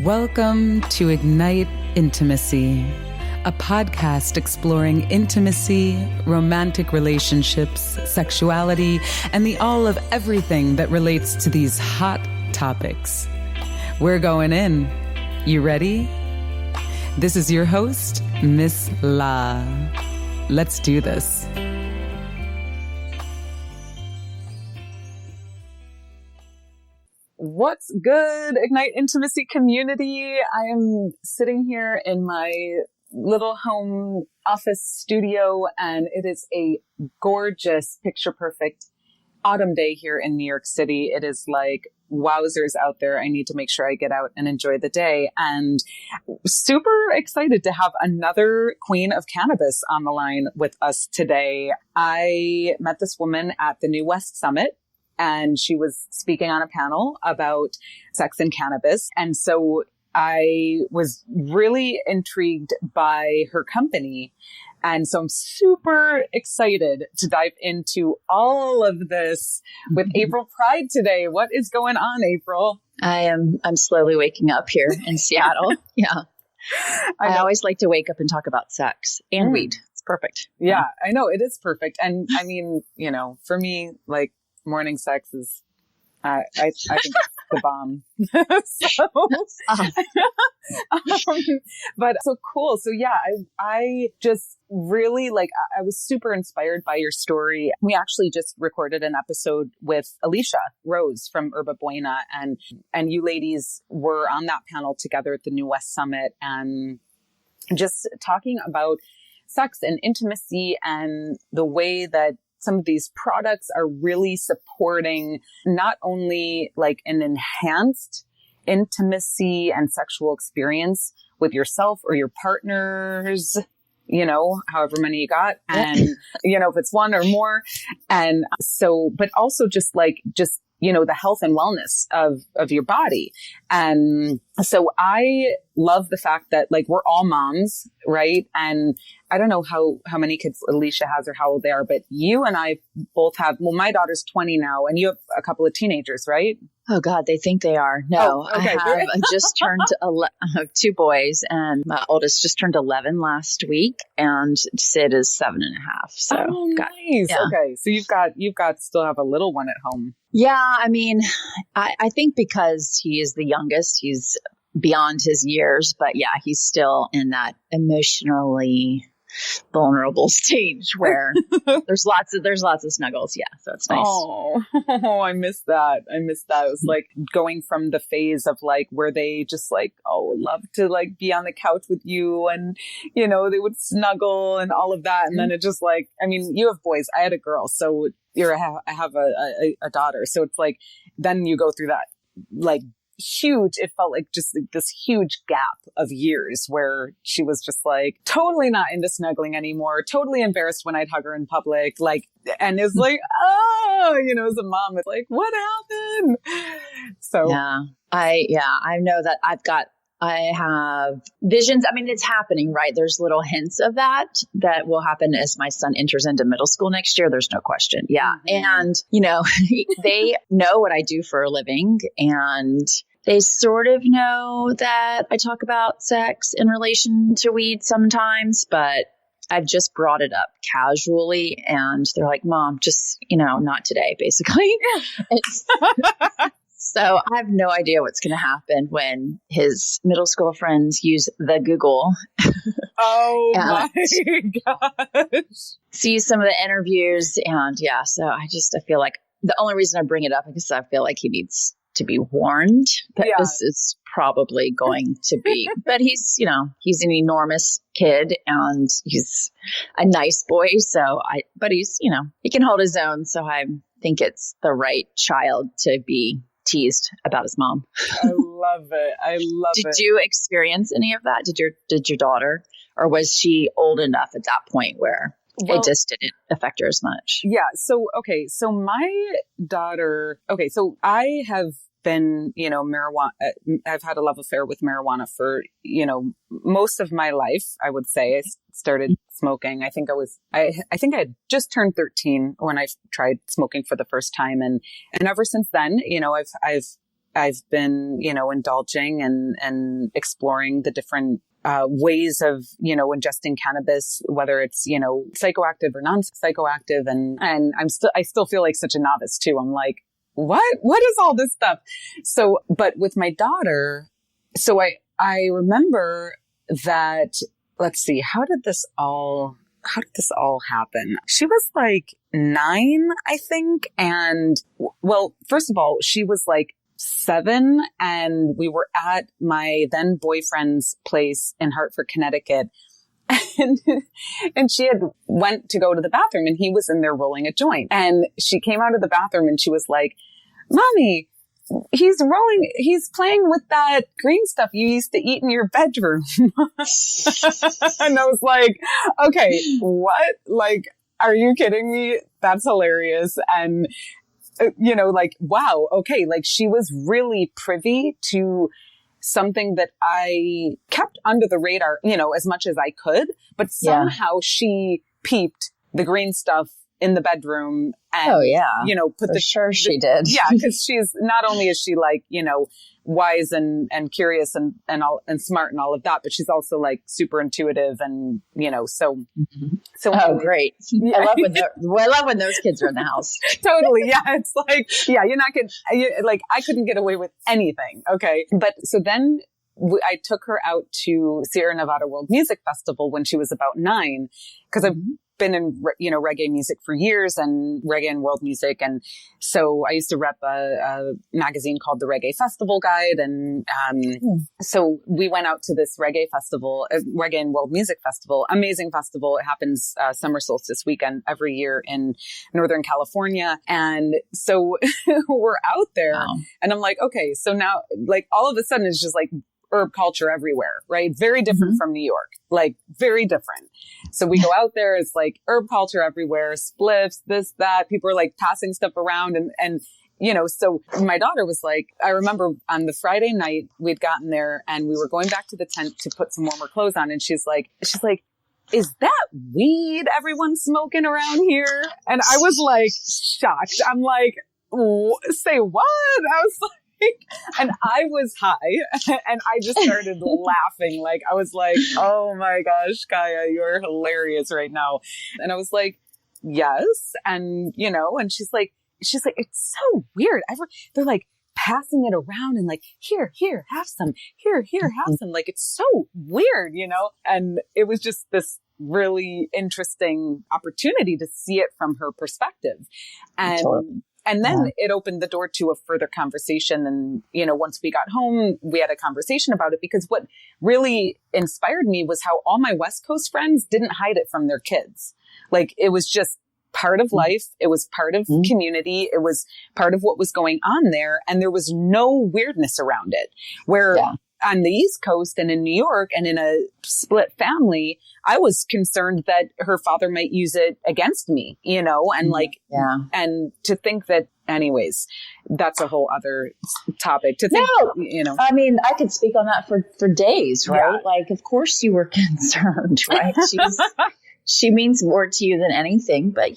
Welcome to Ignite Intimacy, a podcast exploring intimacy, romantic relationships, sexuality, and the all of everything that relates to these hot topics. We're going in. You ready? This is your host, Miss La. Let's do this. What's good, Ignite Intimacy community? I am sitting here in my little home office studio, and it is a gorgeous, picture-perfect autumn day here in New York City. It is like wowzers out there. I need to make sure I get out and enjoy the day, and super excited to have another queen of cannabis on the line with us today. I met this woman at the New West Summit, and she was speaking on a panel about sex and cannabis. And so I was really intrigued by her company. And so I'm super excited to dive into all of this with April Pride today. What is going on, April? I'm slowly waking up here in Seattle. Yeah. I always like to wake up and talk about sex and weed. It's perfect. Yeah, I know it is perfect. And I mean, you know, for me, like, morning sex is, I think it's the bomb. But so cool. So yeah, I just really I was super inspired by your story. We actually just recorded an episode with Alicia Rose from Herba Buena, and you ladies were on that panel together at the New West Summit, and just talking about sex and intimacy and the way that some of these products are really supporting not only like an enhanced intimacy and sexual experience with yourself or your partners, you know, however many you got, and, you know, if it's one or more. And so, but also just, you know, the health and wellness of your body. And so I love the fact that like we're all moms, right? And I don't know how many kids Alicia has or how old they are, but you and I both have, well, my daughter's 20 now, and you have a couple of teenagers, right? Oh God, they think they are. No, okay. I just turned 2 boys, and my oldest just turned 11 last week, and Sid is 7.5. So, nice. Yeah. Okay. So you've got still have a little one at home. Yeah. I mean, I think because he is the youngest, he's beyond his years, but yeah, he's still in that emotionally vulnerable stage where there's lots of snuggles. Yeah. So it's nice. Oh, I miss that. It was like going from the phase of like where they just like, love to like be on the couch with you, and, you know, they would snuggle and all of that. And then it just like, I mean, you have boys, I had a girl. So I have a daughter. So it's like, then you go through that like it felt like just like this huge gap of years where she was just like totally not into snuggling anymore, totally embarrassed when I'd hug her in public, like, and it's like, you know, as a mom, it's like, what happened? So I know that I have visions. I mean, it's happening, right? There's little hints of that will happen as my son enters into middle school next year. There's no question. Yeah. Mm-hmm. And, you know, they know what I do for a living, and they sort of know that I talk about sex in relation to weed sometimes, but I've just brought it up casually, and they're like, Mom, just, you know, not today, basically. So I have no idea what's going to happen when his middle school friends use the Google. Oh my gosh. See some of the interviews. And yeah, so I feel like the only reason I bring it up is because I feel like he needs to be warned that this is probably going to be, but he's, you know, he's an enormous kid, and he's a nice boy. But he's, you know, he can hold his own. So I think it's the right child to be teased about his mom. I love it. Did you experience any of that? Did your daughter, or was she old enough at that point where it just didn't affect her as much? Yeah. So my daughter, so I have been, you know, marijuana, I've had a love affair with marijuana for, you know, most of my life, I would say. I started smoking. I think I had just turned 13 when I tried smoking for the first time. And ever since then, you know, I've I've been, indulging and exploring the different ways of, ingesting cannabis, whether it's, psychoactive or non-psychoactive. And I still feel like such a novice too. I'm like, what is all this stuff? So, but with my daughter, so I remember that, let's see, how did this all happen? She was like 9, I think. And well, first of all, she was like 7 and we were at my then boyfriend's place in Hartford, Connecticut. And she had went to go to the bathroom and he was in there rolling a joint. And she came out of the bathroom and she was like, Mommy, he's playing with that green stuff you used to eat in your bedroom. And I was like, okay, what? Like, are you kidding me? That's hilarious. And, like, wow, okay. Like she was really privy to something that I kept under the radar, as much as I could, but somehow she peeped the green stuff in the bedroom and, she did. Yeah. Cause she's not only is she like, wise and curious and smart and all of that, but she's also like super intuitive and, so. Oh, great. Yeah. I love when those kids are in the house. Totally. Yeah. It's like, yeah, I couldn't get away with anything. Okay. But so then I took her out to Sierra Nevada World Music Festival when she was about 9, because I've been in, reggae music for years and reggae and world music. And so I used to rep a magazine called the Reggae Festival Guide. And, so we went out to this reggae festival, Reggae and World Music Festival, amazing festival. It happens, summer solstice weekend every year in Northern California. And so we're out there and I'm like, okay, so now like all of a sudden it's just like herb culture everywhere, right? Very different from New York, like very different. So we go out there, it's like herb culture everywhere, spliffs, this, that, people are like passing stuff around and, so my daughter was like, I remember on the Friday night we'd gotten there and we were going back to the tent to put some warmer clothes on. And she's like, is that weed everyone's smoking around here? And I was like shocked. I'm like, say what? I was like, and I was high and I just started laughing. Like, I was like, oh my gosh, Kaya, you're hilarious right now. And I was like, yes. And, and she's like, it's so weird. They're like passing it around and like, here, have some, here, have some. Like, it's so weird, and it was just this really interesting opportunity to see it from her perspective. And then it opened the door to a further conversation. And, once we got home, we had a conversation about it because what really inspired me was how all my West Coast friends didn't hide it from their kids. Like it was just part of life. It was part of community. It was part of what was going on there. And there was no weirdness around it where on the East Coast and in New York and in a split family, I was concerned that her father might use it against me, and and to think that anyways, that's a whole other topic to think, I mean, I could speak on that for days, right? Yeah. Like, of course you were concerned, right? She means more to you than anything, but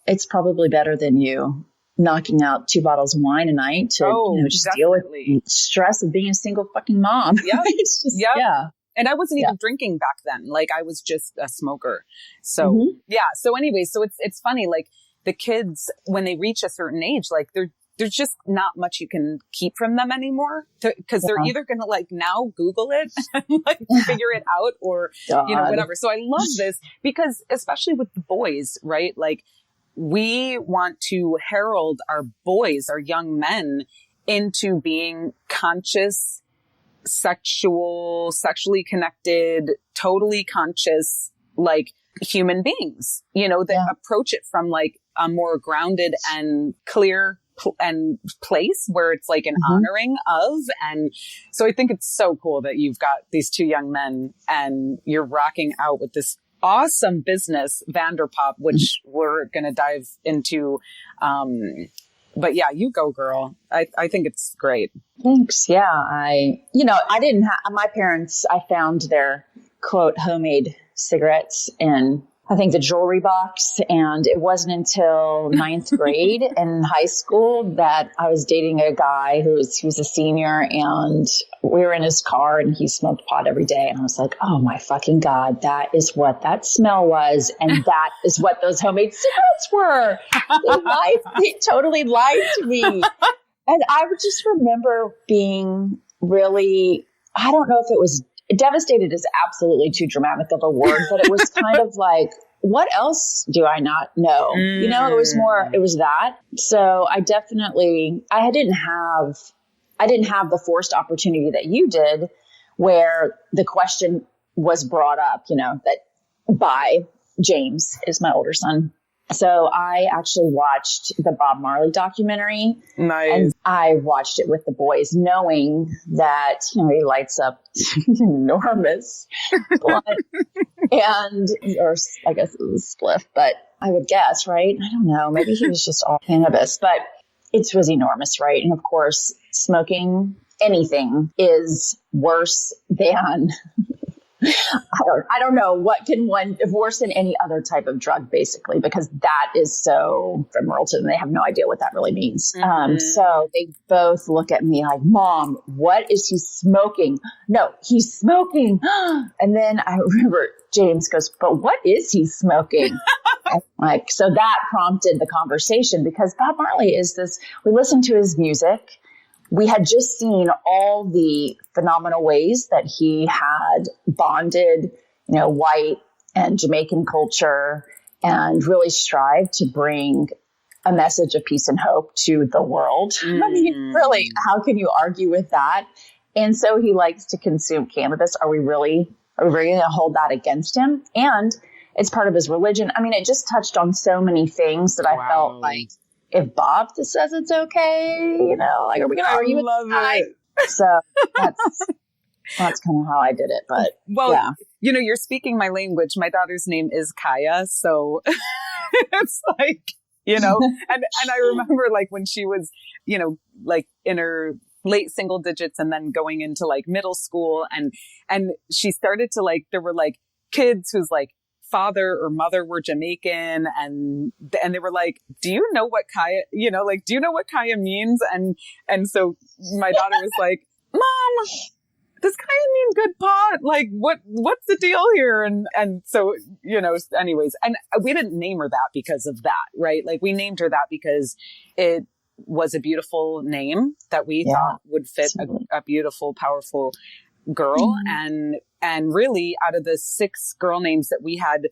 it's probably better than you knocking out 2 bottles of wine a night to just deal with the stress of being a single fucking mom. Yeah. It's just, yeah. And I wasn't even drinking back then. Like I was just a smoker. So So anyways, so it's funny, like the kids, when they reach a certain age, like there's just not much you can keep from them anymore because they're either going to like now Google it and like figure it out or, whatever. So I love this because especially with the boys, right? Like, we want to herald our boys, our young men into being conscious, sexually connected, totally conscious, like human beings, that approach it from like a more grounded and clear and place where it's like an honoring of. And so I think it's so cool that you've got these 2 young men and you're rocking out with this awesome business, Vanderpop, which we're going to dive into. But yeah, you go, girl. I think it's great. Thanks. Yeah. I didn't have my parents, I found their quote, homemade cigarettes in I think the jewelry box. And it wasn't until ninth grade in high school that I was dating a guy he was a senior, and we were in his car and he smoked pot every day. And I was like, oh my fucking God, that is what that smell was. And that is what those homemade cigarettes were. They totally lied to me. And I would just remember being really, I don't know if it was devastated is absolutely too dramatic of a word, but it was kind of like, what else do I not know? You know, it was that. So I didn't have the forced opportunity that you did, where the question was brought up, you know, that by James is my older son. So I actually watched the Bob Marley documentary. Nice. And I watched it with the boys, knowing that, you know, he lights up enormous blunt or I guess it was spliff, but I would guess, right? I don't know. Maybe he was just all cannabis, but it was enormous, right? And of course, smoking anything is worse than I don't know what can one worse than any other type of drug, basically, because that is so ephemeral to them. They have no idea what that really means. So they both look at me like, Mom, what is he smoking? No, he's smoking. And then I remember James goes, but what is he smoking? Like, so that prompted the conversation, because Bob Marley we listened to his music. We had just seen all the phenomenal ways that he had bonded, you know, white and Jamaican culture, and really strived to bring a message of peace and hope to the world. I mean, really, how can you argue with that? And so he likes to consume cannabis. Are we really going to hold that against him? And it's part of his religion. I mean, it just touched on so many things that I felt like, if Bob just says it's okay, you know, like, are we going to argue with it? So that's kind of how I did it. But yeah. You know, you're speaking my language. My daughter's name is Kaya. So it's like, you know, and I remember like when she was, you know, like in her late single digits and then going into like middle school, and she started to like, there were like kids whose like father or mother were Jamaican, and they were like, do you know what Kaya, you know, like, do you know what Kaya means? And so my daughter was like, Mom, does Kaya mean good pot? Like, what's the deal here? And so, you know, anyways, and we didn't name her that because of that, right? Like, we named her that because it was a beautiful name that we thought would fit a beautiful, powerful girl. And really, out of the 6 girl names that we had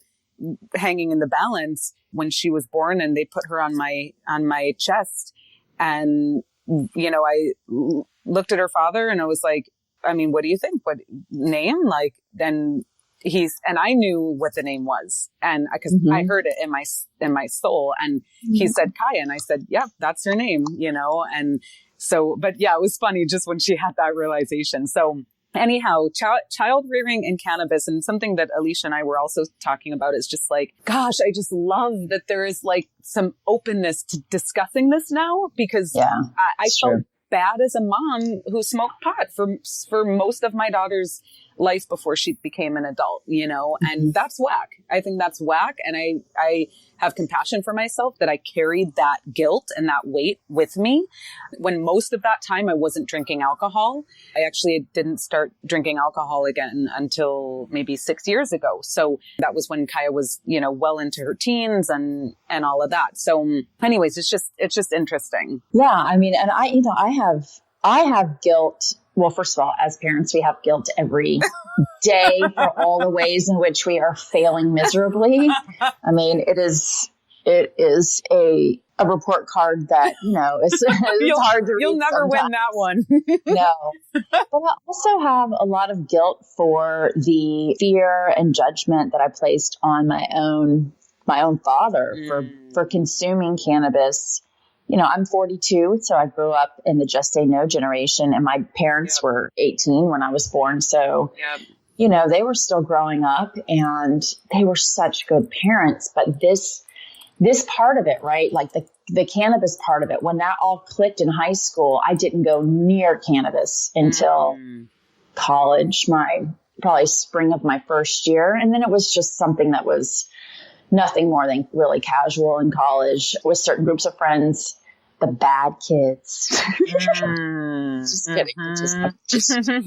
hanging in the balance when she was born, and they put her on my chest, and, you know, I looked at her father and I was like, I mean, what do you think? What name? Like, then and I knew what the name was, and because I heard it in my soul, and he said Kaya, and I said, yeah, that's her name, you know? And so, but yeah, it was funny just when she had that realization. So anyhow, child rearing and cannabis, and something that Alicia and I were also talking about is just like, gosh, I just love that there is like some openness to discussing this now, because I felt bad as a mom who smoked pot for most of my daughter's life before she became an adult, you know, and that's whack. I think that's whack. And I have compassion for myself that I carried that guilt and that weight with me when most of that time I wasn't drinking alcohol. I actually didn't start drinking alcohol again until maybe 6 years ago. So that was when Kaya was, you know, well into her teens and all of that. So anyways, it's just interesting. Yeah. I mean, and I have guilt. Well, first of all, as parents, we have guilt every day for all the ways in which we are failing miserably. I mean, it is a report card that, you know, it's hard to read. You'll never win that one. No. But I also have a lot of guilt for the fear and judgment that I placed on my own father for consuming cannabis. You know, I'm 42, so I grew up in the just say no generation, and my parents were 18 when I was born. So, you know, they were still growing up, and they were such good parents. But this part of it, right? Like the cannabis part of it, when that all clicked in high school, I didn't go near cannabis until college, probably spring of my first year. And then it was just something that was nothing more than really casual in college with certain groups of friends. The bad kids. Just kidding. Just kidding.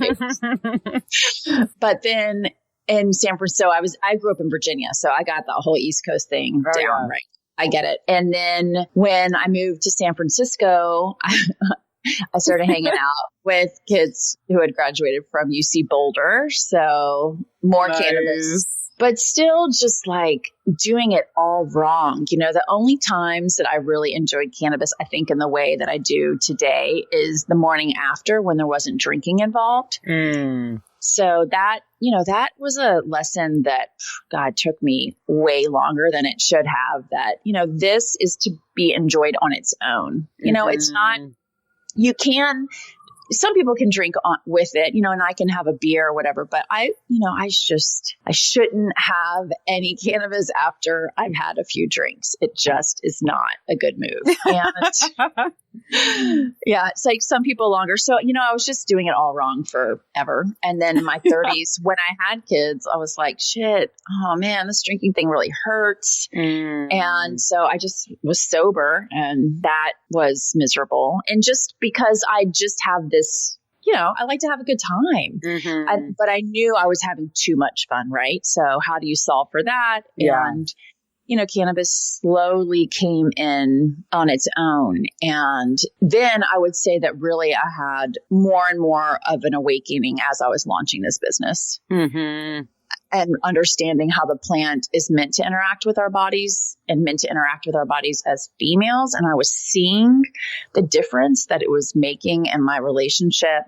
But then in San Francisco, I grew up in Virginia, so I got the whole East Coast thing down right. I get it. And then when I moved to San Francisco, I started hanging out with kids who had graduated from UC Boulder. So more cannabis. But still just like doing it all wrong. You know, the only times that I really enjoyed cannabis, I think in the way that I do today, is the morning after when there wasn't drinking involved. So that, you know, that was a lesson that, God, took me way longer than it should have. That, you know, this is to be enjoyed on its own. You know, it's not, you can... Some people can drink with it, you know, and I can have a beer or whatever, but I shouldn't have any cannabis after I've had a few drinks. It just is not a good move. And yeah, it's like some people longer. So, you know, I was just doing it all wrong forever. And then in my 30s, when I had kids, I was like, shit, oh man, this drinking thing really hurts. And so I just was sober, and that was miserable. And just because I just have this, you know, I like to have a good time, but I knew I was having too much fun, right? So how do you solve for that? And you know, cannabis slowly came in on its own. And then I would say that really I had more and more of an awakening as I was launching this business and understanding how the plant is meant to interact with our bodies and meant to interact with our bodies as females. And I was seeing the difference that it was making in my relationship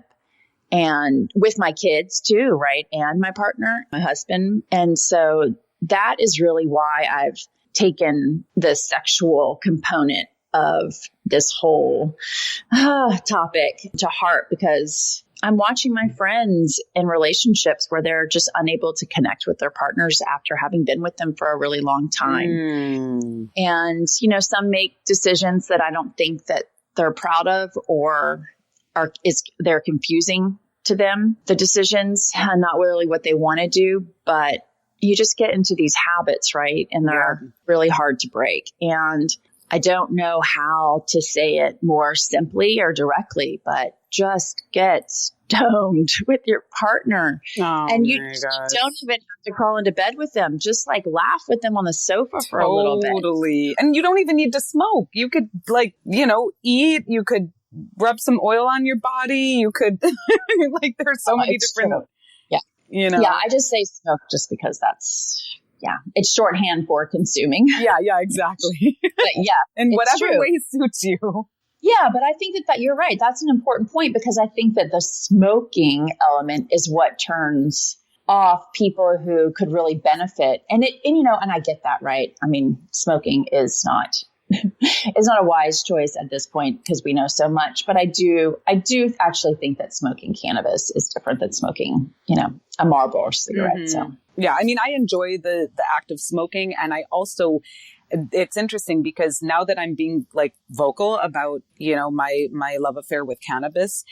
and with my kids too, right? And my partner, my husband. And so that is really why I've taken the sexual component of this whole topic to heart, because I'm watching my friends in relationships where they're just unable to connect with their partners after having been with them for a really long time. And, you know, some make decisions that I don't think that they're proud of, or they're confusing to them, the decisions, and not really what they want to do, but you just get into these habits, right? And they're really hard to break. And I don't know how to say it more simply or directly, but just get stoned with your partner. And you don't even have to crawl into bed with them. Just like laugh with them on the sofa for a little bit. Totally. And you don't even need to smoke. You could, like, you know, eat. You could rub some oil on your body. You could, like, there's so many different... True. You know? Yeah, I just say smoke just because that's, it's shorthand for consuming. Yeah, exactly. But in whatever way suits you. Yeah, but I think that you're right. That's an important point, because I think that the smoking element is what turns off people who could really benefit. And you know, and I get that, right? I mean, smoking is not it's not a wise choice at this point because we know so much. But I do actually think that smoking cannabis is different than smoking, you know, a Marlboro or cigarette. So yeah, I mean, I enjoy the act of smoking, and I also, it's interesting because now that I'm being like vocal about, you know, my love affair with cannabis,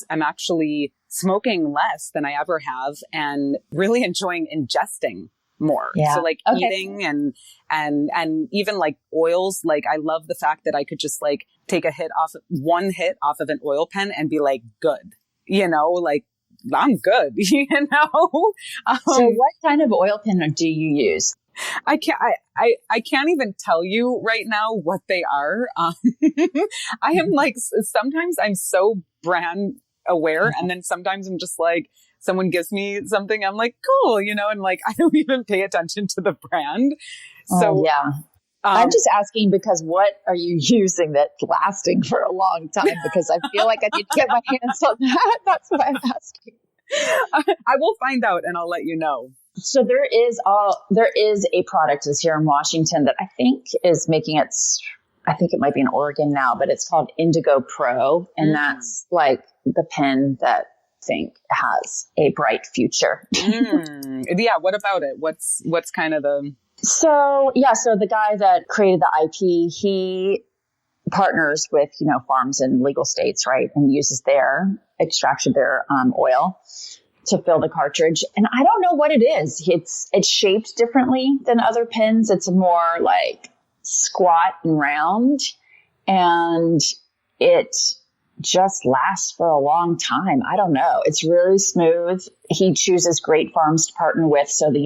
I'm actually smoking less than I ever have, and really enjoying ingesting more. So like eating and even like oils. Like I love the fact that I could just like take one hit off of an oil pen and be like, good, you know, like I'm good, you know? So what kind of oil pen do you use? I can't even tell you right now what they are. I am like, sometimes I'm so brand aware, and then sometimes I'm just like, someone gives me something, I'm like, cool, you know, and like, I don't even pay attention to the brand. So I'm just asking because what are you using that's lasting for a long time? Because I feel like I need to get my hands on that. That's what I'm asking. I will find out and I'll let you know. So there is a product that's here in Washington that I think is making I think it might be in Oregon now, but it's called Indigo Pro. And that's like the pen that I think has a bright future. Yeah. What about it? What's kind of the... So the guy that created the IP, he partners with, farms in legal states, right? And uses their extraction, their oil to fill the cartridge. And I don't know what it is. It's shaped differently than other pens. It's more like squat and round, and it just lasts for a long time. I don't know. It's really smooth. He chooses great farms to partner with so that,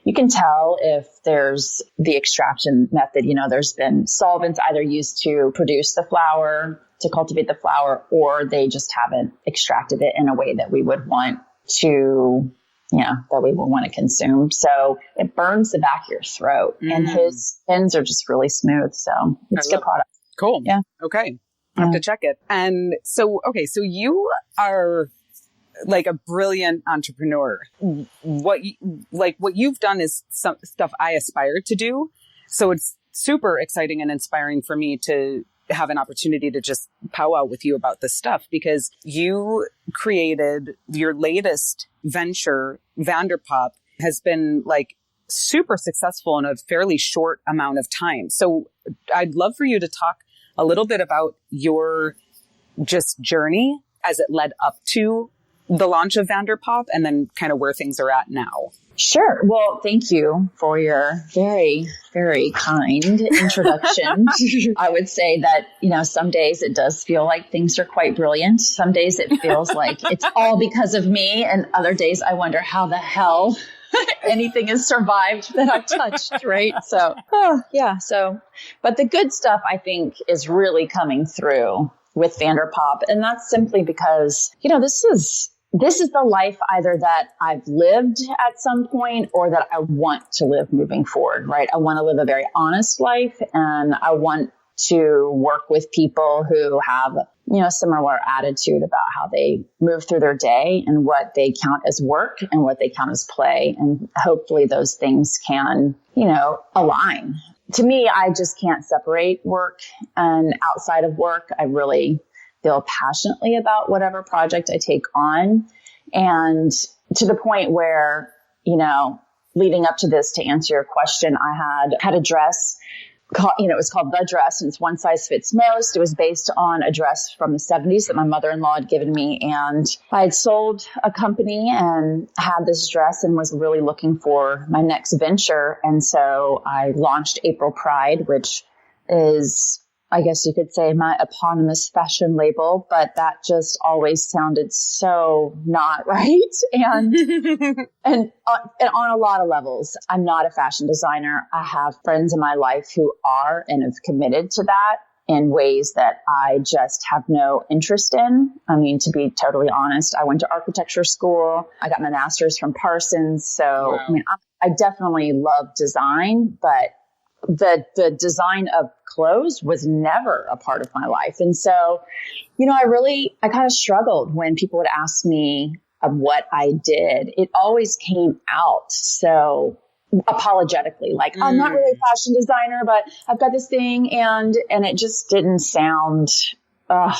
you can tell if there's the extraction method, there's been solvents either used to produce the flower, to cultivate the flower, or they just haven't extracted it in a way that we would want to, that we would want to consume. So it burns the back of your throat, and his pens are just really smooth. So it's a good product. Cool. Yeah. Okay. I have to check it. And so you are like a brilliant entrepreneur. What you've done is some stuff I aspire to do. So it's super exciting and inspiring for me to have an opportunity to just powwow with you about this stuff, because you created your latest venture, Vanderpop, has been like super successful in a fairly short amount of time. So I'd love for you to talk a little bit about your just journey as it led up to the launch of Vanderpop, and then kind of where things are at now. Sure. Well, thank you for your very, very kind introduction. I would say that, some days it does feel like things are quite brilliant. Some days it feels like it's all because of me. And other days I wonder how the hell anything has survived that I've touched, right? So, but the good stuff I think is really coming through with Vanderpop. And that's simply because, this is the life either that I've lived at some point or that I want to live moving forward, right? I want to live a very honest life, and I want to work with people who have, similar attitude about how they move through their day and what they count as work and what they count as play. And hopefully those things can, align. To me, I just can't separate work and outside of work. I really feel passionately about whatever project I take on. And to the point where, leading up to this, to answer your question, I had a dress called, it was called The Dress, and it's one size fits most. It was based on a dress from the 70s that my mother-in-law had given me. And I had sold a company and had this dress and was really looking for my next venture. And so I launched April Pride, which is, I guess you could say, my eponymous fashion label, but that just always sounded so not right. And on a lot of levels, I'm not a fashion designer. I have friends in my life who are and have committed to that in ways that I just have no interest in. I mean, to be totally honest, I went to architecture school. I got my master's from Parsons. So, wow. I mean, I definitely love design, but the design of clothes was never a part of my life. And so, I kind of struggled when people would ask me what I did. It always came out so apologetically, like, I'm not really a fashion designer, but I've got this thing. And it just didn't sound, like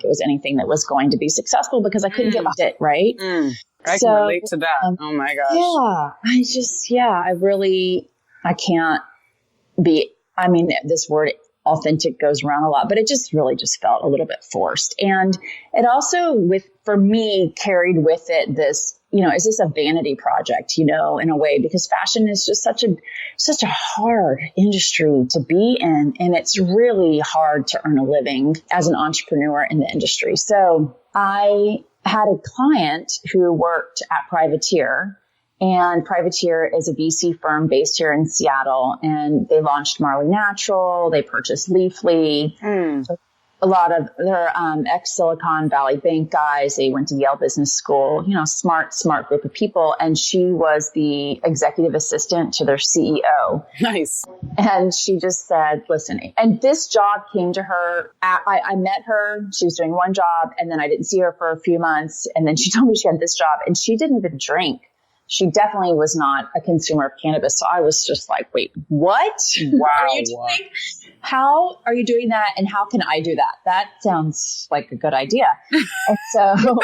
it was anything that was going to be successful because I couldn't get behind it. Right. I can relate to that. Oh my gosh. Yeah. I can't be, this word authentic goes around a lot, but it just really just felt a little bit forced. And it also for me carried with it this, is this a vanity project, in a way, because fashion is just such a hard industry to be in. And it's really hard to earn a living as an entrepreneur in the industry. So I had a client who worked at Privateer. And Privateer is a VC firm based here in Seattle, and they launched Marley Natural. They purchased Leafly. A lot of their ex-Silicon Valley Bank guys. They went to Yale Business School. Smart group of people. And she was the executive assistant to their CEO. Nice. And she just said, "Listen," and this job came to her. I met her. She was doing one job, and then I didn't see her for a few months. And then she told me she had this job, and she didn't even drink. She definitely was not a consumer of cannabis. So I was just like, wait, what? Wow. Are you doing? How are you doing that? And how can I do that? That sounds like a good idea. And so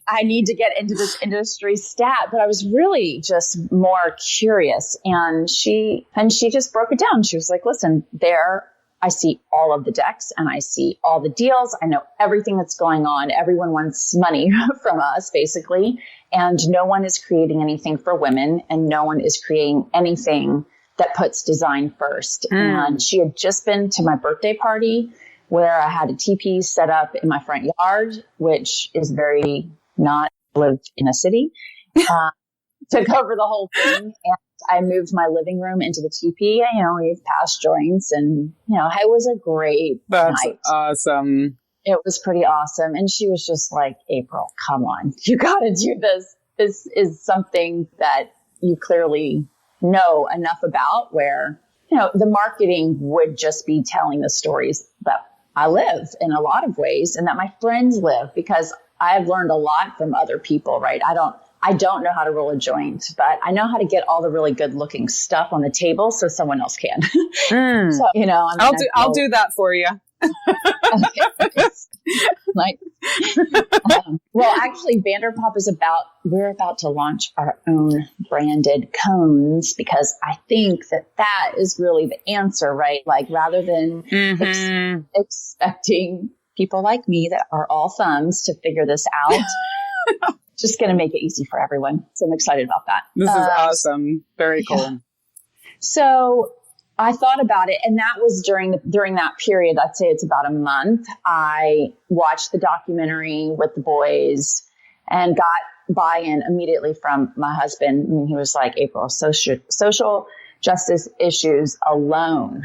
I need to get into this industry stat, but I was really just more curious. And she just broke it down. She was like, listen, there I see all of the decks and I see all the deals. I know everything that's going on. Everyone wants money from us, basically. And no one is creating anything for women, and no one is creating anything that puts design first. And she had just been to my birthday party where I had a teepee set up in my front yard, which is very not live in a city. Took over the whole thing. And I moved my living room into the teepee. You know, we passed joints, and, you know, it was a great That's night. awesome. It was pretty awesome. And she was just like, April, come on, you got to do this. This is something that you clearly know enough about, where, you know, the marketing would just be telling the stories that I live in a lot of ways and that my friends live, because I've learned a lot from other people, right? I don't know how to roll a joint, but I know how to get all the really good looking stuff on the table so someone else can. So, you know, I'll do that for you. Like, well, actually, Vanderpop we're about to launch our own branded cones, because I think that is really the answer, right? Like, rather than expecting people like me that are all thumbs to figure this out, just going to make it easy for everyone. So I'm excited about that. This is awesome. Very cool. Yeah. So I thought about it, and that was during that period. I'd say it's about a month. I watched the documentary with the boys and got buy-in immediately from my husband. I mean, he was like, April, social justice issues alone,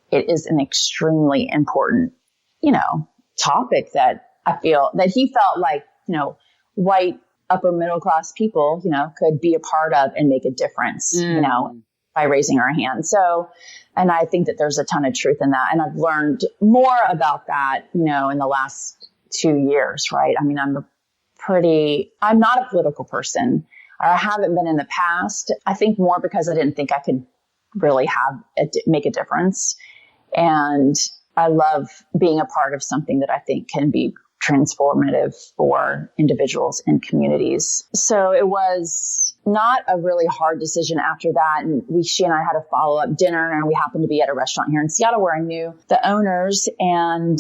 it is an extremely important, you know, topic that I feel that he felt like, you know, white upper middle class people, you know, could be a part of and make a difference, you know, by raising our hand. So, and I think that there's a ton of truth in that. And I've learned more about that, you know, in the last 2 years, right? I mean, I'm not a political person. I haven't been in the past. I think more because I didn't think I could really make a difference. And I love being a part of something that I think can be transformative for individuals and communities. So it was not a really hard decision after that. And she and I had a follow-up dinner, and we happened to be at a restaurant here in Seattle where I knew the owners, and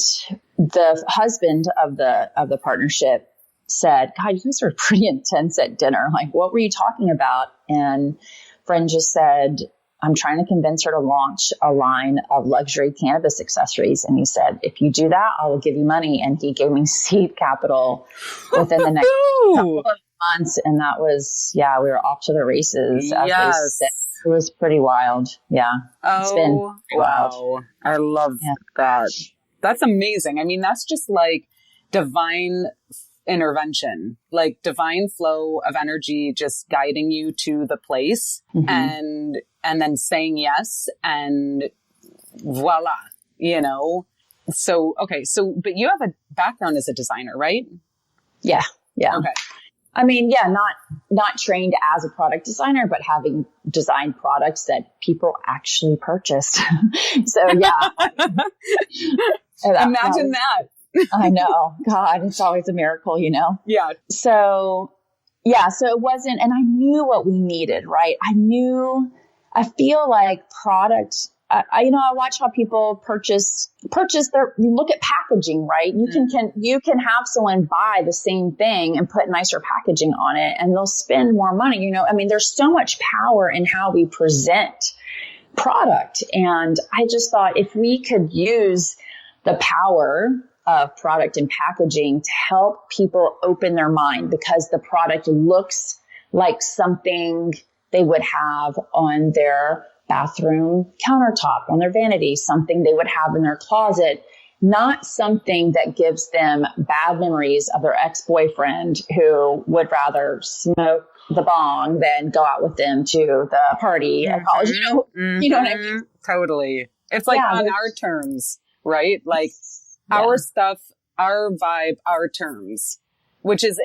the husband of the partnership said, God, you guys are pretty intense at dinner. Like, what were you talking about? And friend just said, I'm trying to convince her to launch a line of luxury cannabis accessories. And he said, if you do that, I will give you money. And he gave me seed capital within the next couple of months. And that was, we were off to the races. Yes. It was pretty wild. Yeah. It's been wild. Wow. I love that. That's amazing. I mean, that's just like divine intervention, like divine flow of energy, just guiding you to the place and then saying yes, and voila, you know? So, okay. So, but you have a background as a designer, right? Yeah. Yeah. Okay. I mean, not trained as a product designer, but having designed products that people actually purchased. So yeah. Imagine that. I know. God, it's always a miracle, you know? Yeah. So it wasn't, and I knew what we needed, right? I feel like products, I watch how people purchase you look at packaging, right? You can have someone buy the same thing and put nicer packaging on it, and they'll spend more money, you know? I mean, there's so much power in how we present product. And I just thought, if we could use the power of product and packaging to help people open their mind, because the product looks like something they would have on their bathroom countertop, on their vanity, something they would have in their closet, not something that gives them bad memories of their ex-boyfriend who would rather smoke the bong than go out with them to the party at college. You know what I mean? Totally. It's like on our terms, right? Like our stuff, our vibe, our terms, which is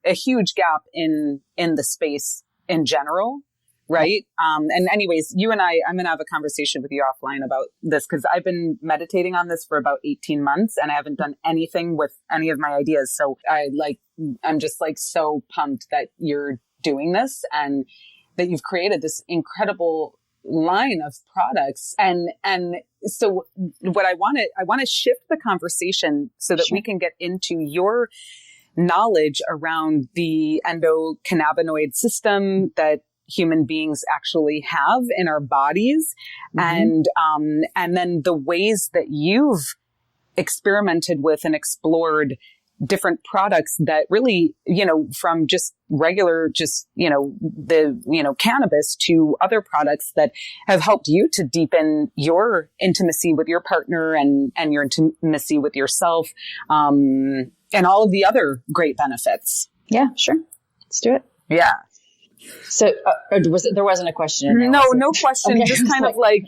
a huge gap in the space in general. Right. And anyways, I'm going to have a conversation with you offline about this, because I've been meditating on this for about 18 months and I haven't done anything with any of my ideas. So I'm just like so pumped that you're doing this and that you've created this incredible line of products. And so what I want to shift the conversation so that we can get into your knowledge around the endocannabinoid system that human beings actually have in our bodies. And then the ways that you've experimented with and explored different products that really, from just regular, cannabis to other products that have helped you to deepen your intimacy with your partner and your intimacy with yourself, and all of the other great benefits. Yeah, sure. Let's do it. Yeah. So there wasn't a question in there? No question. Okay. Just kind of like,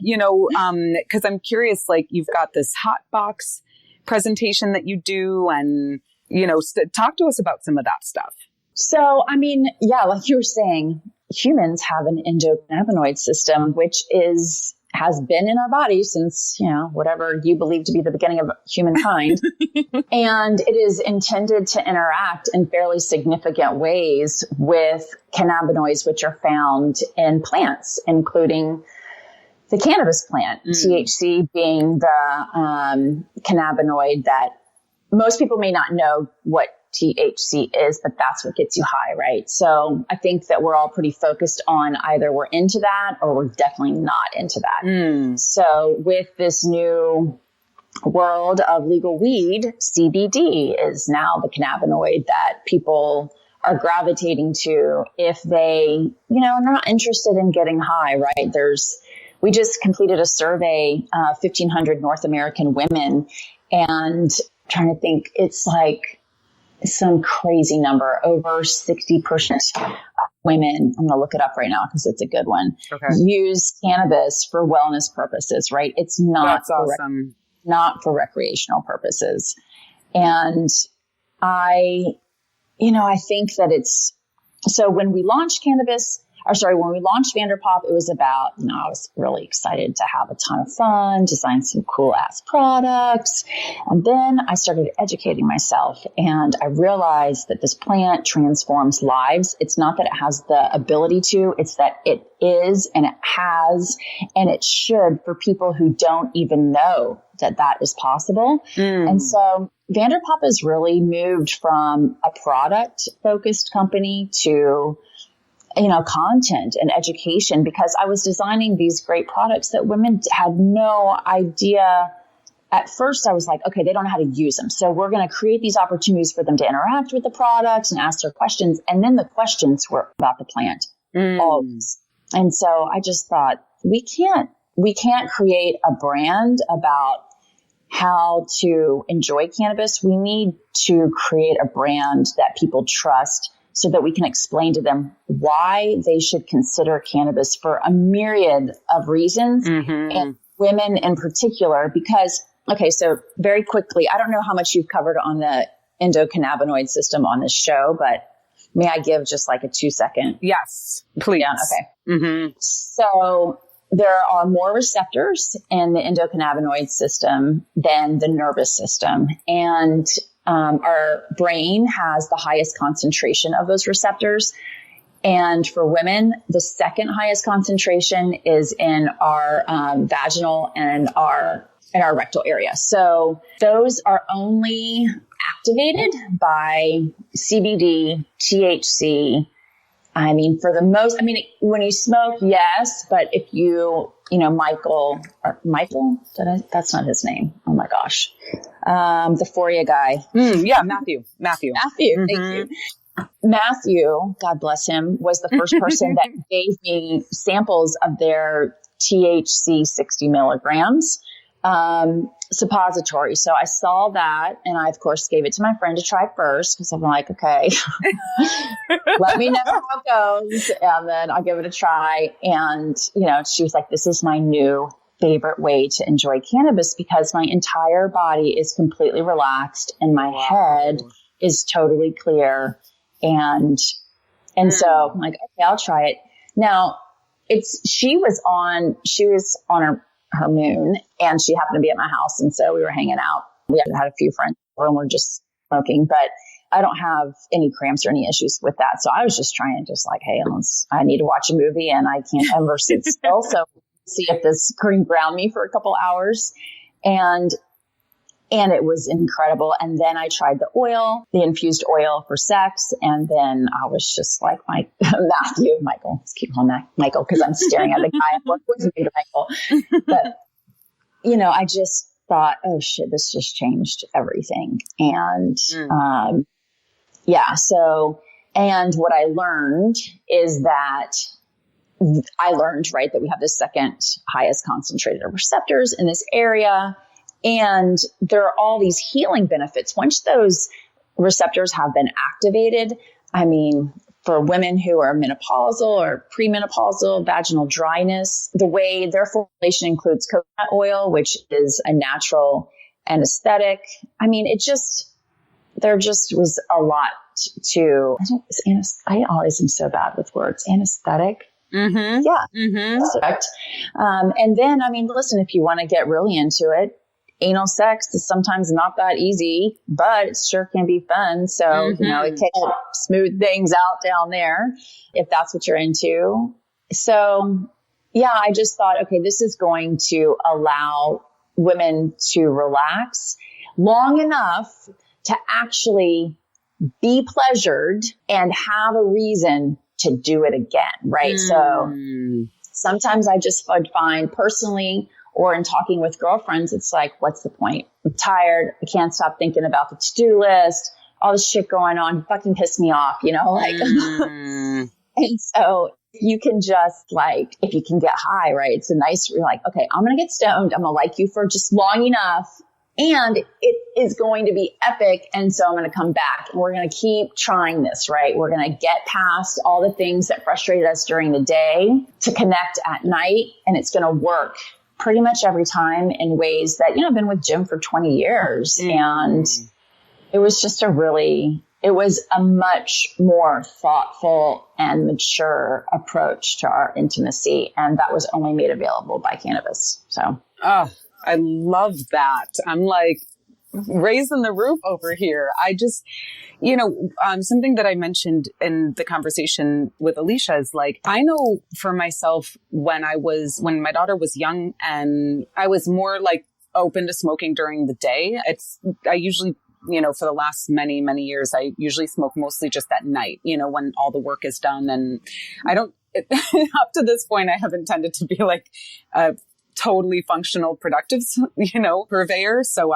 cause I'm curious, like you've got this hot box presentation that you do and, talk to us about some of that stuff. So, I mean, yeah, like you were saying, humans have an endocannabinoid system, which has been in our body since, whatever you believe to be the beginning of humankind. And it is intended to interact in fairly significant ways with cannabinoids, which are found in plants, including the cannabis plant, THC being the cannabinoid that most people may not know what THC is, but that's what gets you high, right? So I think that we're all pretty focused on either we're into that or we're definitely not into that. So with this new world of legal weed, CBD is now the cannabinoid that people are gravitating to if they, are not interested in getting high, right? We just completed a survey, 1,500 North American women, and trying to think, it's like some crazy number, over 60% of women, I'm going to look it up right now because it's a good one, use cannabis for wellness purposes, right? It's not, not for recreational purposes. And I think that so when we launched when we launched Vanderpop, it was about, I was really excited to have a ton of fun, design some cool ass products. And then I started educating myself and I realized that this plant transforms lives. It's not that it has the ability to, it's that it is and it has, and it should for people who don't even know that is possible. And so Vanderpop has really moved from a product focused company to content and education, because I was designing these great products that women had no idea. At first I was like, okay, they don't know how to use them. So we're going to create these opportunities for them to interact with the products and ask their questions. And then the questions were about the plant. Always. And so I just thought we can't create a brand about how to enjoy cannabis. We need to create a brand that people trust, so that we can explain to them why they should consider cannabis for a myriad of reasons, and women in particular, because, okay, so very quickly, I don't know how much you've covered on the endocannabinoid system on this show, but may I give just like a 2-second? Yes, please. Yeah, okay. So there are more receptors in the endocannabinoid system than the nervous system. And our brain has the highest concentration of those receptors. And for women, the second highest concentration is in our vaginal and our rectal area. So those are only activated by CBD, THC. I mean, when you smoke, yes, but if Michael, that's not his name. Oh my gosh. The Foria guy. Yeah. Matthew. Thank you. Matthew, God bless him, was the first person that gave me samples of their THC 60 milligrams, suppository. So I saw that, and I of course gave it to my friend to try first, because I'm like, okay, let me know how it goes, and then I'll give it a try. And she was like, this is my new favorite way to enjoy cannabis, because my entire body is completely relaxed and my head is totally clear. And so I'm like, okay, I'll try it. Now she was on her moon, and she happened to be at my house. And so we were hanging out. We had a few friends over and we're just smoking, but I don't have any cramps or any issues with that. So I was just trying, just like, hey, I need to watch a movie and I can't ever sit still. So see if this could ground me for a couple hours. And it was incredible. And then I tried the infused oil for sex. And then I was just like, Michael, let's keep calling that Michael, because I'm staring at the guy. I'm like, what's Michael? But, I just thought, oh shit, this just changed everything. And, and what I learned is that right, that we have the second highest concentrated receptors in this area. And there are all these healing benefits. Once those receptors have been activated, I mean, for women who are menopausal or premenopausal, vaginal dryness, the way their formulation includes coconut oil, which is a natural anesthetic. I mean, there just was a lot to, I always am so bad with words. Anesthetic. Mm-hmm. Yeah. Mm-hmm. That's correct. And then, I mean, listen, if you want to get really into it, anal sex is sometimes not that easy, but it sure can be fun. So, it can smooth things out down there if that's what you're into. So, yeah, I just thought, okay, this is going to allow women to relax long enough to actually be pleasured and have a reason to do it again, right? So sometimes I just would find personally, or in talking with girlfriends, it's like, what's the point? I'm tired. I can't stop thinking about the to-do list, all this shit going on, fucking piss me off, And so you can just if you can get high, right? It's you're like, okay, I'm going to get stoned. I'm going to like you for just long enough. And it is going to be epic. And so I'm going to come back and we're going to keep trying this, right? We're going to get past all the things that frustrated us during the day to connect at night. And it's going to work pretty much every time in ways that, I've been with Jim for 20 years. And it was just it was a much more thoughtful and mature approach to our intimacy. And that was only made available by cannabis. So, I love that. I'm like raising the roof over here. I just, something that I mentioned in the conversation with Alicia is I know for myself when my daughter was young and I was more open to smoking during the day. I usually, for the last many, many years, I usually smoke mostly just at night, when all the work is done. And I don't, up to this point, I haven't tended to be a totally functional, productive, purveyor. So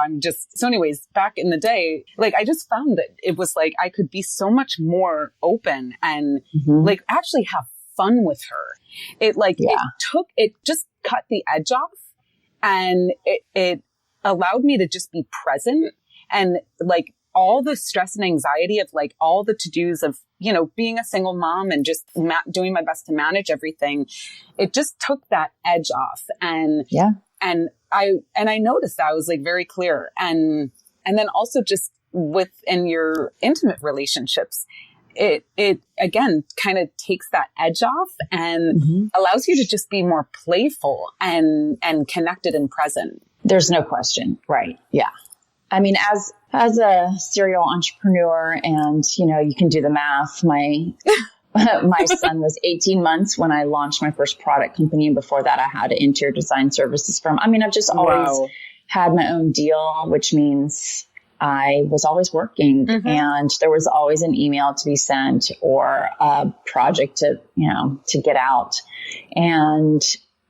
anyways, back in the day, I just found that it was I could be so much more open and actually have fun with her. It just cut the edge off and it allowed me to just be present and all the stress and anxiety of all the to-dos of, being a single mom and just doing my best to manage everything. It just took that edge off. And, and I noticed that I was very clear. And then also just within your intimate relationships, it again kind of takes that edge off and allows you to just be more playful and connected and present. There's no question. Right. Yeah. I mean, as a serial entrepreneur and, you can do the math, my son was 18 months when I launched my first product company. And before that, I had an interior design services firm. I mean, I've just always had my own deal, which means I was always working and there was always an email to be sent or a project to get out. And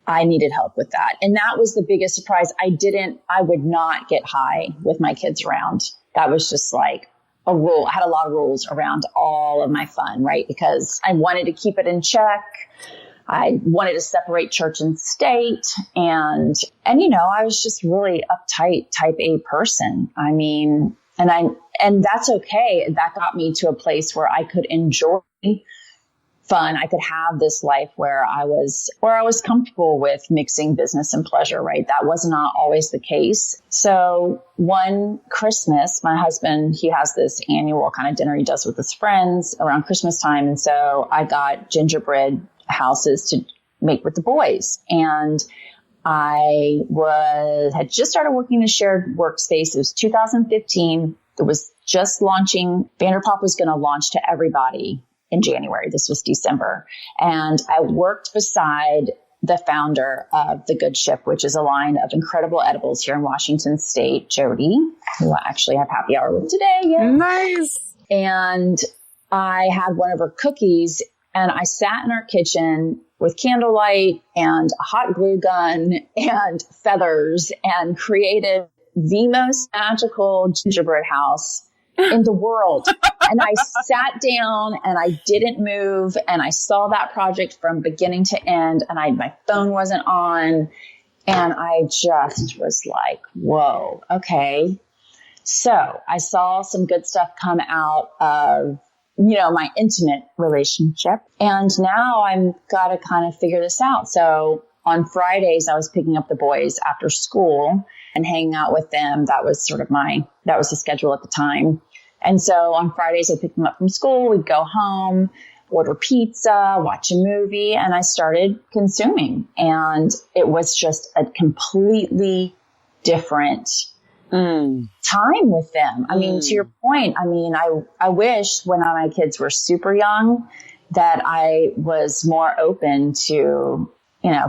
I needed help with that. And that was the biggest surprise. I would not get high with my kids around. That was just a rule. I had a lot of rules around all of my fun, right? Because I wanted to keep it in check. I wanted to separate church and state. And I was just really uptight type A person. I mean, and that's okay. That got me to a place where I could enjoy fun. I could have this life where I was comfortable with mixing business and pleasure, right? That was not always the case. So one Christmas, my husband, he has this annual kind of dinner he does with his friends around Christmas time. And so I got gingerbread houses to make with the boys. And I had just started working in a shared workspace. It was 2015. It was just launching. Vanderpump was going to launch to everybody in January. This was December. And I worked beside the founder of The Good Ship, which is a line of incredible edibles here in Washington State, Jody, who I actually have happy hour with today. Yeah. Nice. And I had one of her cookies, and I sat in our kitchen with candlelight and a hot glue gun and feathers and created the most magical gingerbread house in the world. And I sat down and I didn't move, and I saw that project from beginning to end, and my phone wasn't on, and I just was like, whoa, okay. So I saw some good stuff come out of, my intimate relationship. And now I'm got to kind of figure this out. So on Fridays, I was picking up the boys after school and hanging out with them. That was that was the schedule at the time. And so on Fridays, I'd pick them up from school. We'd go home, order pizza, watch a movie, and I started consuming. And it was just a completely different time with them. I mean, to your point, I wish when my kids were super young that I was more open to,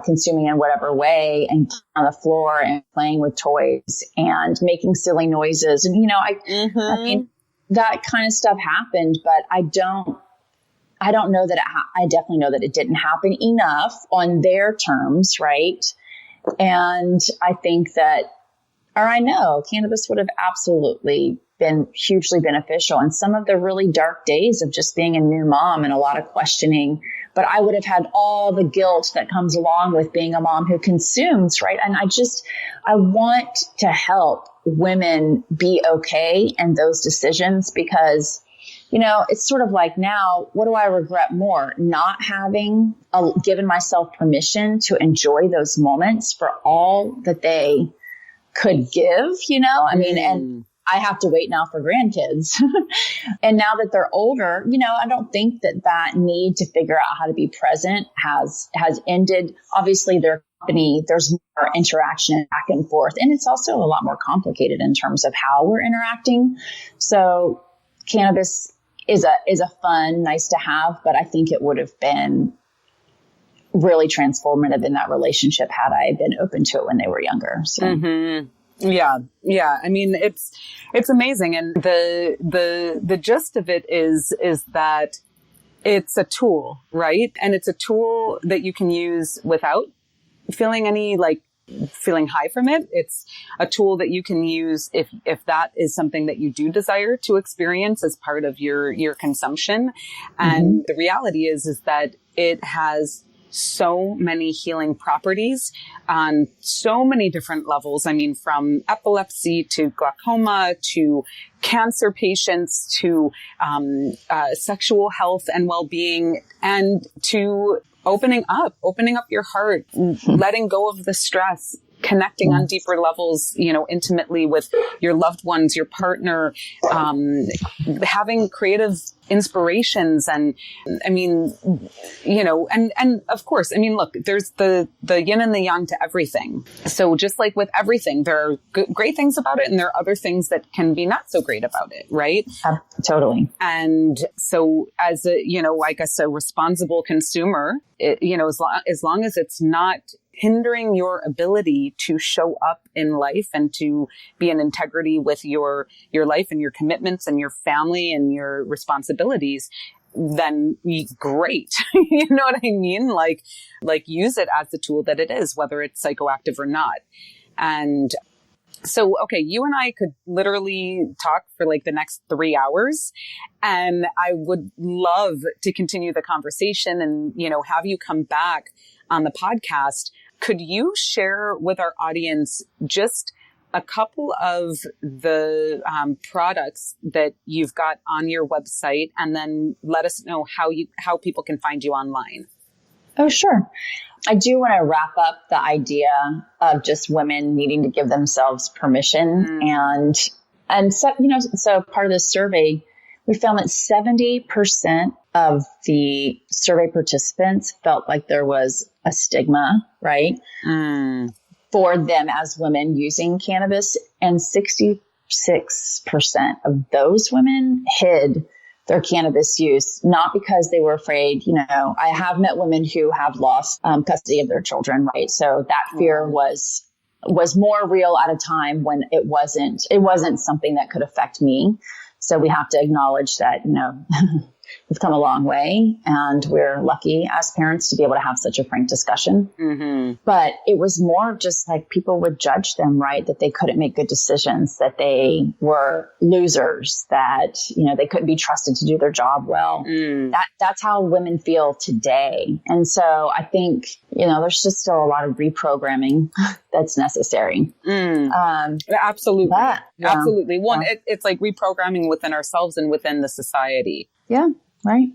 consuming in whatever way and on the floor and playing with toys and making silly noises. And, I mean, that kind of stuff happened, but I don't know that I definitely know that it didn't happen enough on their terms. Right. And I think that, or I know cannabis would have absolutely been hugely beneficial in some of the really dark days of just being a new mom and a lot of questioning. But I would have had all the guilt that comes along with being a mom who consumes, right? And I want to help women be okay in those decisions because, it's sort of like now, what do I regret more? Not having given myself permission to enjoy those moments for all that they could give, and I have to wait now for grandkids. And now that they're older, I don't think that need to figure out how to be present has ended. Obviously their company, there's more interaction back and forth. And it's also a lot more complicated in terms of how we're interacting. So cannabis is a fun, nice to have, but I think it would have been really transformative in that relationship had I been open to it when they were younger. So. Mm-hmm. Yeah. Yeah. I mean, it's amazing. And the gist of it is that it's a tool, right? And it's a tool that you can use without feeling feeling high from it. It's a tool that you can use if that is something that you do desire to experience as part of your consumption. And the reality is that it has so many healing properties on so many different levels. I mean, from epilepsy to glaucoma to cancer patients to sexual health and well-being, and to opening up your heart, letting go of the stress, connecting on deeper levels, intimately with your loved ones, your partner, having creative inspirations. And I mean, and of course, I mean, look, there's the yin and the yang to everything. So just like with everything, there are great things about it, and there are other things that can be not so great about it. Right. Totally. And so as a, I guess a responsible consumer, as long as it's not hindering your ability to show up in life and to be in integrity with your life and your commitments and your family and your responsibilities, then great. You know what I mean? Like use it as the tool that it is, whether it's psychoactive or not. And so, okay, you and I could literally talk for the next 3 hours, and I would love to continue the conversation and, have you come back on the podcast. Could you share with our audience just a couple of the products that you've got on your website, and then let us know how people can find you online? Oh, sure. I do want to wrap up the idea of just women needing to give themselves permission. And so, so part of this survey, we found that 70% of the survey participants felt like there was a stigma, right? For them as women using cannabis, and 66% of those women hid their cannabis use, not because they were afraid. I have met women who have lost custody of their children, right? So that fear was more real at a time when it wasn't something that could affect me. So we have to acknowledge that, we've come a long way, and we're lucky as parents to be able to have such a frank discussion. Mm-hmm. But it was more just like people would judge them, right? That they couldn't make good decisions, that they were losers, that, they couldn't be trusted to do their job well. That's how women feel today. And so I think, there's just still a lot of reprogramming that's necessary. Absolutely. Absolutely. One, it's like reprogramming within ourselves and within the society. Yeah, right.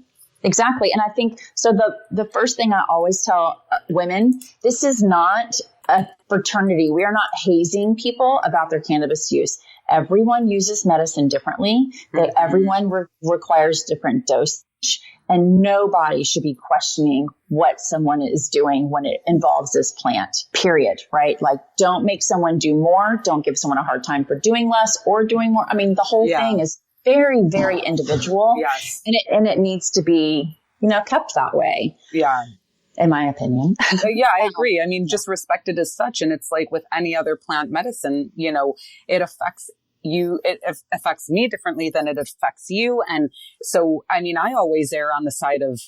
Exactly. And I think, so the first thing I always tell women, this is not a fraternity. We are not hazing people about their cannabis use. Everyone uses medicine differently. Everyone requires different dosage, and nobody should be questioning what someone is doing when it involves this plant, period. Right? Like, don't make someone do more. Don't give someone a hard time for doing less or doing more. I mean, the whole thing is very, very individual. Yes. And it needs to be, kept that way. Yeah. In my opinion. Yeah, I agree. I mean, just respect it as such. And it's like with any other plant medicine, it affects you. It affects me differently than it affects you. And so, I mean, I always err on the side of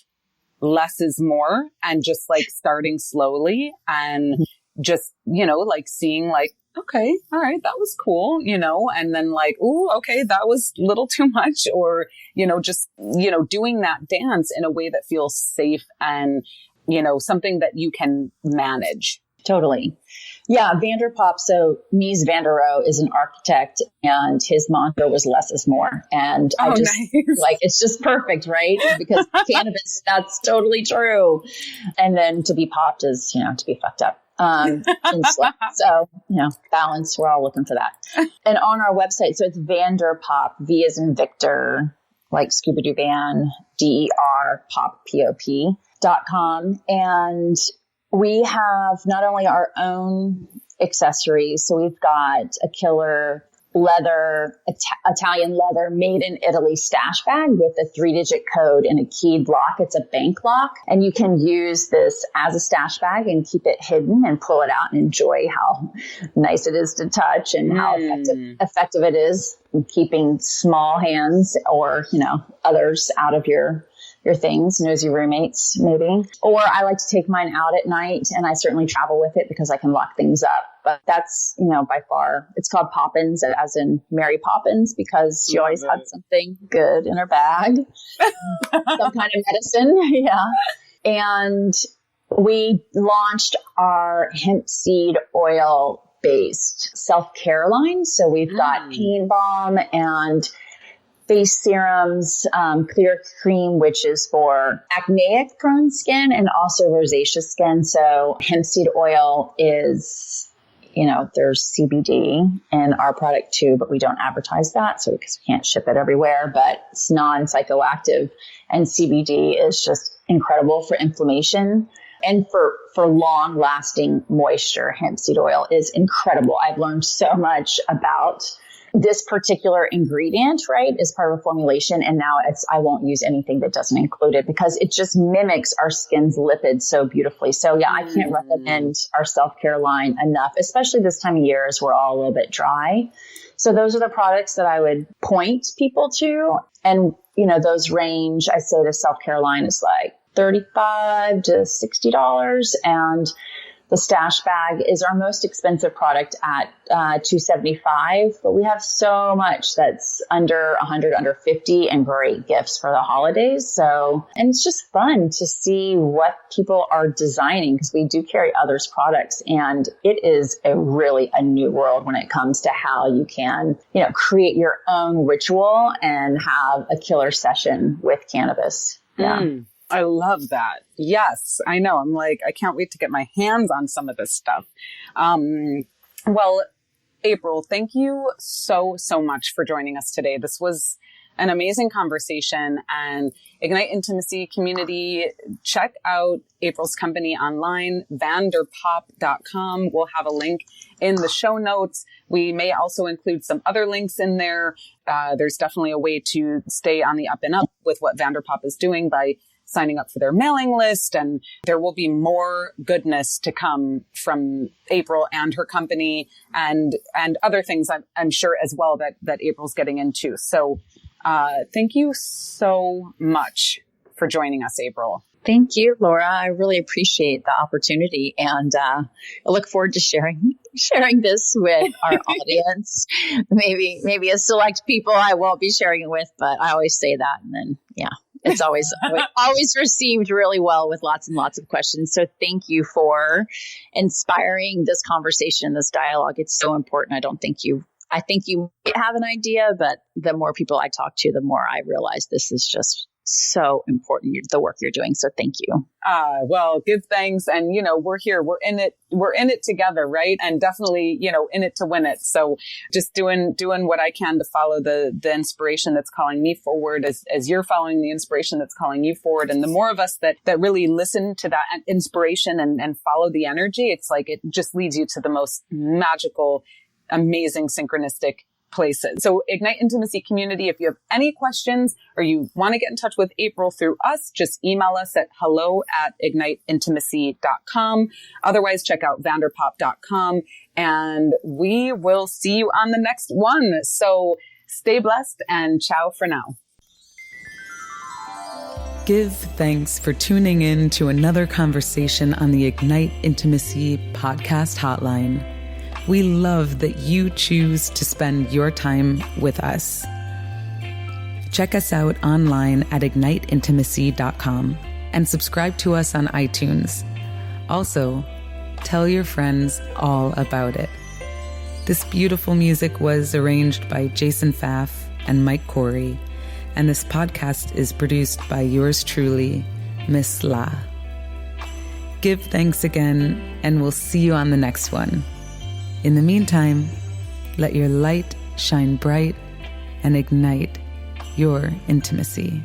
less is more, and just like starting slowly and just, like seeing like, okay, all right, that was cool, and then like, ooh, okay, that was a little too much, or, just, doing that dance in a way that feels safe and, something that you can manage. Totally. Yeah, Vanderpop. So Mies van der Rohe is an architect, and his mantra was less is more. And I just like, it's just perfect, right? Because cannabis, that's totally true. And then to be popped is, to be fucked up. So, balance, we're all looking for that. And on our website, so it's Vanderpop, V as in Victor, like Scooby-Doo Van, DER, pop, POP.com. And we have not only our own accessories, so we've got a killer leather, Italian leather, made in Italy stash bag with a 3-digit code and a keyed lock. It's a bank lock, and you can use this as a stash bag and keep it hidden and pull it out and enjoy how nice it is to touch and how effective it is in keeping small hands or, others out of your things, nosy roommates maybe. Or I like to take mine out at night, and I certainly travel with it because I can lock things up. But that's, by far, it's called Poppins, as in Mary Poppins, because she always had something good in her bag, some kind of medicine. Yeah. And we launched our hemp seed oil based self-care line. So we've got pain balm and face serums, clear cream, which is for acneic prone skin and also rosacea skin. So hemp seed oil is, there's CBD in our product too, but we don't advertise that. So because we can't ship it everywhere, but it's non-psychoactive, and CBD is just incredible for inflammation and for long lasting moisture. Hemp seed oil is incredible. I've learned so much about this particular ingredient, right, is part of a formulation. And now I won't use anything that doesn't include it because it just mimics our skin's lipids so beautifully. So yeah, I can't recommend our self-care line enough, especially this time of year as we're all a little bit dry. So those are the products that I would point people to. And, those range, I say the self-care line is like $35 to $60. And the stash bag is our most expensive product at $275, but we have so much that's under $100, under $50, and great gifts for the holidays. So, and it's just fun to see what people are designing, because we do carry others' products, and it is really a new world when it comes to how you can, create your own ritual and have a killer session with cannabis. Yeah. I love that. Yes, I know. I'm like, I can't wait to get my hands on some of this stuff. Well, April, thank you so much for joining us today. This was an amazing conversation. And Ignite Intimacy community, check out April's company online, vanderpop.com. We'll have a link in the show notes. We may also include some other links in there. There's definitely a way to stay on the up and up with what Vanderpop is doing by signing up for their mailing list. And there will be more goodness to come from April and her company and other things I'm sure as well that April's getting into. So thank you so much for joining us, April. Thank you, Laura. I really appreciate the opportunity, and I look forward to sharing this with our audience. Maybe a select people I won't be sharing it with, but I always say that, and then it's always received really well with lots and lots of questions. So thank you for inspiring this conversation, this dialogue. It's so important. I think you have an idea, but the more people I talk to, the more I realize this is just so important, the work you're doing. So thank you. Well, give thanks. And, we're here, we're in it together, right? And definitely, in it to win it. So just doing what I can to follow the inspiration that's calling me forward as you're following the inspiration that's calling you forward. And the more of us that really listen to that inspiration and follow the energy, it's like, it just leads you to the most magical, amazing, synchronistic places. So Ignite Intimacy community, if you have any questions or you want to get in touch with April through us, just email us at hello@igniteintimacy.com. Otherwise, check out vanderpop.com and we will see you on the next one. So stay blessed and ciao for now. Give thanks for tuning in to another conversation on the Ignite Intimacy podcast hotline. We love that you choose to spend your time with us. Check us out online at igniteintimacy.com and subscribe to us on iTunes. Also, tell your friends all about it. This beautiful music was arranged by Jason Pfaff and Mike Corey, and this podcast is produced by yours truly, Miss La. Give thanks again, and we'll see you on the next one. In the meantime, let your light shine bright and ignite your intimacy.